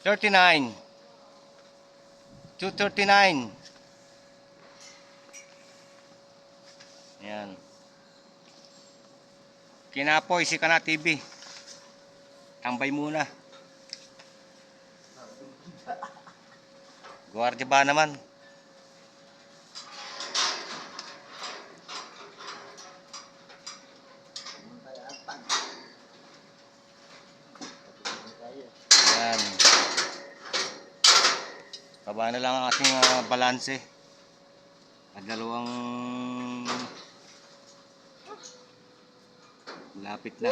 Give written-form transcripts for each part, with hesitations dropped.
39. 239. Ayan. Kinapoy si Kana TV. Tambay muna. Guardia ba naman? Ayan. Baba na lang ang ating balanse. At dalawang lapit na.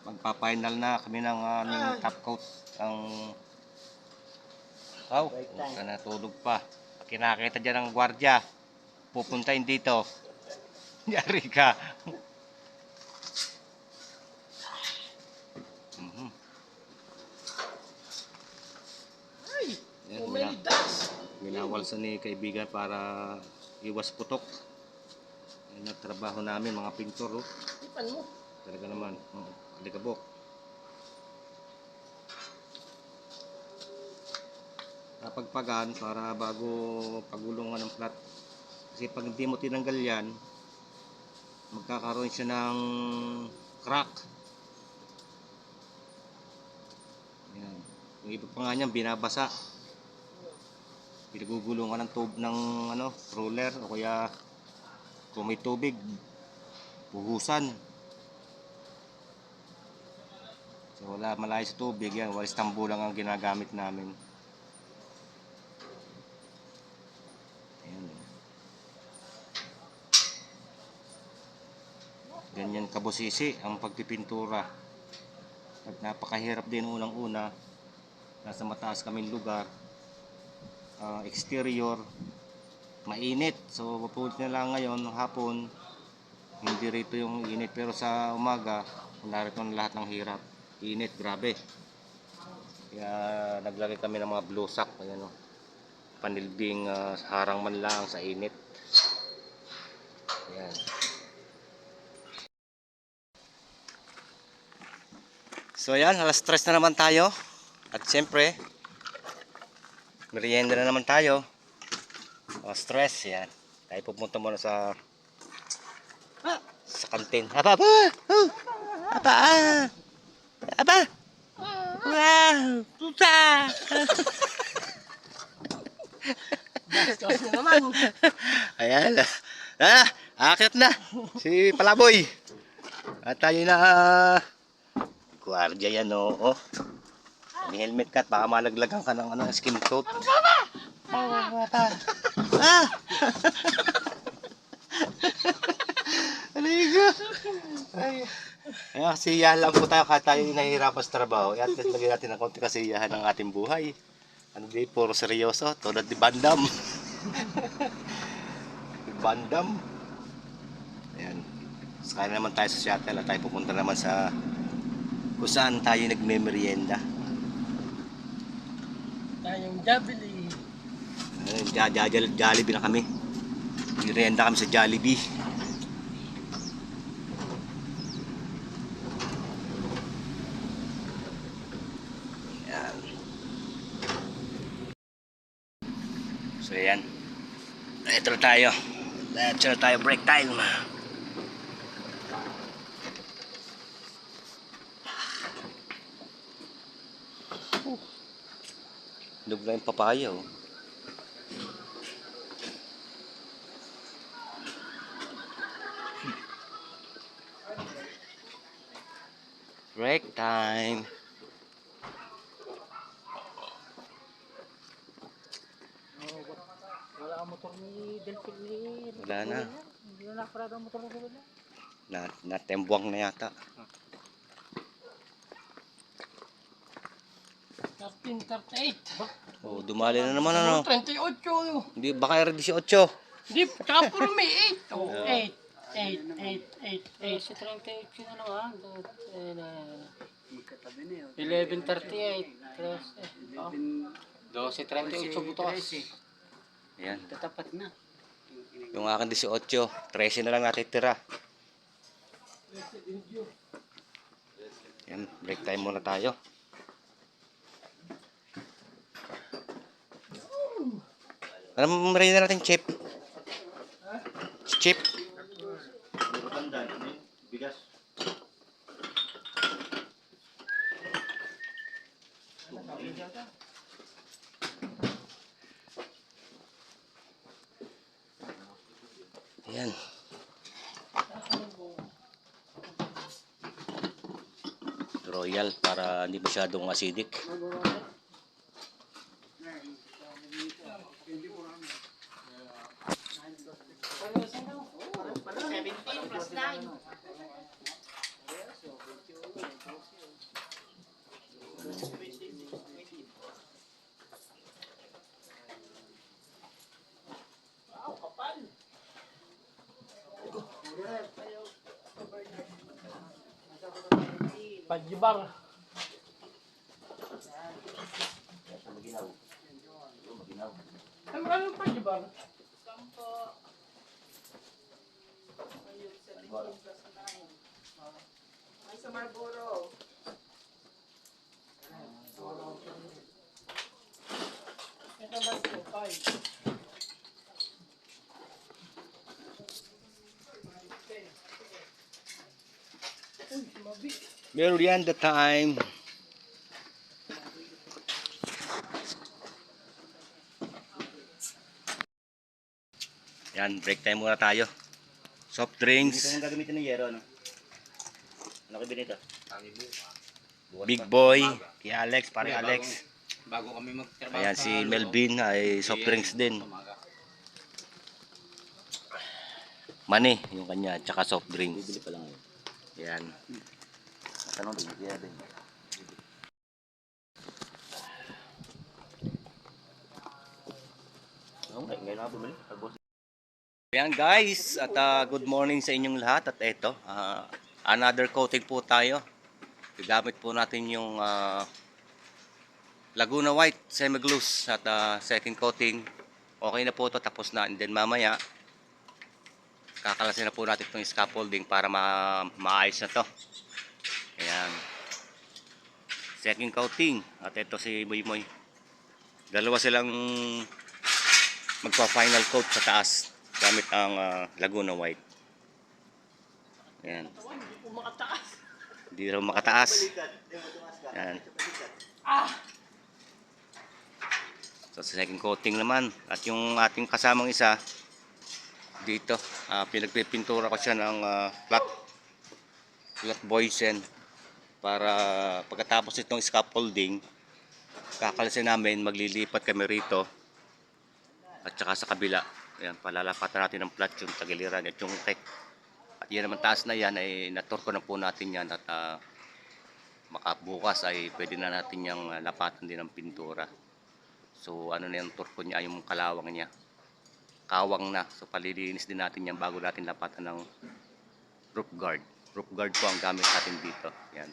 Magpa-final na kami ng aming top coat. Ang natulog pa. Kinakita dyan ng gwardiya. Pupuntahin dito. Yari ka. Yan, winawalsa ni kaibigan para iwas putok. Yan ang trabaho namin mga pintor. Oh. Talaga naman. Alikabok. Napagpagan para bago pagulungan ng flat. Kasi pag hindi mo tinanggal yan, magkakaroon siya ng crack. Yan. Yung iba pa nga niyan, binabasa. Pinagugulungan ng ng roller o kaya kung may tubig, buhusan. So wala malayo sa tubig yan, walis tambo lang ang ginagamit namin. Ayan. Ganyan kabusisi ang pagpipintura. At napakahirap din unang-una. Nasa mataas kaming lugar. Exterior mainit, so mapulit na lang ngayon hapon hindi rito yung init, pero sa umaga narito ang lahat ng hirap, init, grabe. Kaya naglagay kami ng mga blusak, ayan, panilbing harang man lang sa init. Ayan. So ayan, alas 3 na naman tayo at siyempre merienda na naman tayo. Stress yan. Tayo pupunta muna sa kantin. Aba. Wow, puta. Gastos na naman. Ayan. Akit na si Palaboy. At tayo na guardia yan, oh. May helmet ka at baka malaglagan ka ng skin coat. Aligo. Ay. Kasiyahan lang po tayo kahit tayo nahihirapan sa trabaho. At lagyan natin ng konti kasiyahan ng ating buhay. Ano di, puro seryoso. Tulad ni Bandam. Bandam. Ayan. Sakay naman tayo sa shuttle at tayo pupunta naman sa kung saan tayo nagme-merienda. Tayong Jollibee. Jollibee na kami. Merienda kami sa Jollibee. Ayan. So ayan. Ito na tayo. Break time. Lug na yung papaya, oh. Break time. Wala ang motor ni Delphine ni. Wala na. Hindi na nakaparada ang motor ni. Natembuang na yata. 13:38. Oh, dumali na naman, ano? 38. Hindi, baka era 18. Hindi, tsaka puro may 8. Oh, 8. 8. Si 38 na naman. 11:38. 12:38 butas. Ayan. Tatapat na. Yung akin 18. 13 na lang natin tira. Ayan, break time muna tayo. Anong merienda natin, Chip? Chip? Bigas. Ayan. Royal para hindi masyadong acidic. Pajibar. Anong pajibar? Ay, sa Marlboro. Ito ba ito? Five. Merienda time. Yan, break time muna tayo. Soft drinks. Ito yung gagamitin ng yero, no? Ano kayo binito? Big Boy, kay Alex, pare Alex. Bago kami magtrabaho. Ayan si Melvin ay soft drinks din. Mani, yung kanya, tsaka soft drinks. Bibili pa lang ngayon. Ayan. Tanong din, kaya din. Ngayon ako bumili. Ayan guys, at good morning sa inyong lahat. At eto, another coating po tayo. Gagamit po natin yung Laguna White semi-gloss at second coating. Okay na po ito, tapos na. And then mamaya, kakalasin na po natin itong scaffolding para maayos na to. Ayan. Second coating. At ito si Boy Moy. Dalawa silang magpa-final coat sa taas gamit ang Laguna White. Ayan. Hindi po makataas. Hindi raw makataas. Ayan. So sa second coating naman. At yung ating kasamang isa dito, pinagpipintura ko siya ng flat boysen para pagkatapos itong scaffolding, kakalasin namin, maglilipat kami rito at saka sa kabila. Ayan, palalapatan natin ng flat yung tagiliran at yung kek. At yan naman taas na yan ay naturko na po natin yan at makabukas ay pwede na natin yung lapatan din ng pintura. So ano na yung turko niya, yung kalawang niya. Kawang na. So palilinis din natin yan bago natin lapatan ng roof guard. Roof guard po ang gamit natin dito. Yan.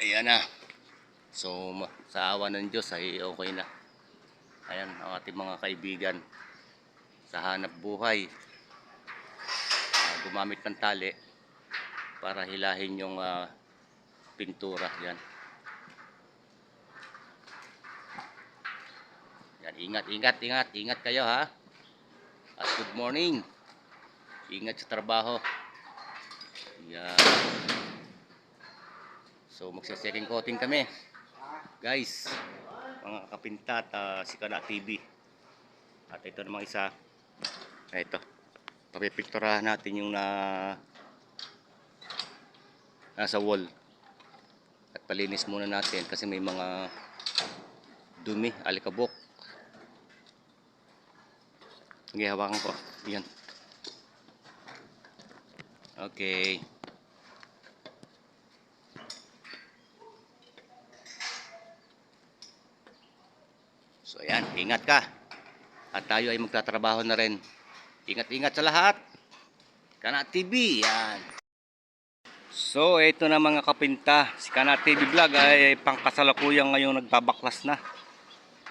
Ayan na. So sa awa ng Diyos ay okay na. Ayan ang ating mga kaibigan sa hanap buhay. Gumamit ng tali para hilahin yung pintura. Yan. Yan, ingat kayo ha. At good morning. Ingat sa trabaho. Yan. So magse-second coating kami. Guys, mga kapinta at si Kana TV. At ito namang isa. Ito. Papipikturahan natin yung nasa wall. At palinis muna natin kasi may mga dumi, alikabok. Sige, hawakan ko. Yan. Okay. So ayan, ingat ka. At tayo ay magtatrabaho na rin. Ingat-ingat sa lahat. Kana TV, yan. So ito na mga kapinta. Si Kana TV Vlog ay pangkasalukuyang ngayong nagbabaklas na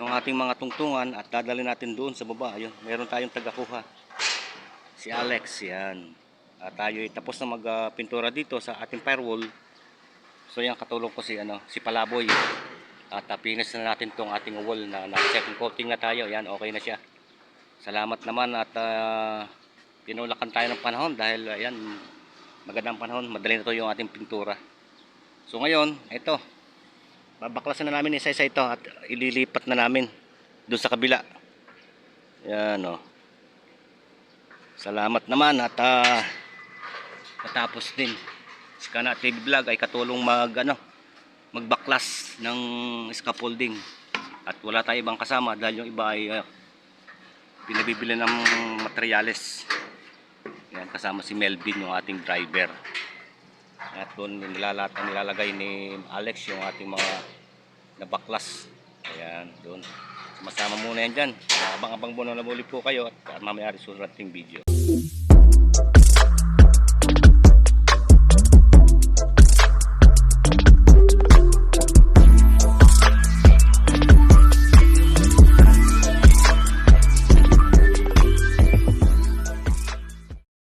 ng ating mga tungtungan at dadalhin natin doon sa baba. Ayun, meron tayong tagakuha. Si Alex, yan. At tayo ay tapos na magpintura dito sa ating firewall. So yan, katulong ko si Palaboy. At finish na natin tong ating wall na second coating na tayo. Yan, okay na siya. Salamat naman at tinulakan tayo ng panahon dahil ayan, magandang panahon, madali na to yung ating pintura. So ngayon, ito, babaklasan na namin isa-isa ito at ililipat na namin doon sa kabila. Yan o. Salamat naman at matapos din si Kana TV Vlog ay katulong magbaklas ng scaffolding at wala tayo ibang kasama dahil yung iba ay pinabibili ng materyales. Yan, kasama si Melvin yung ating driver at doon nilalagay ni Alex yung ating mga nabaklas. Ayan, doon masama muna yan dyan. Abang-abang muna na muli po kayo at mamaya susunod ating video.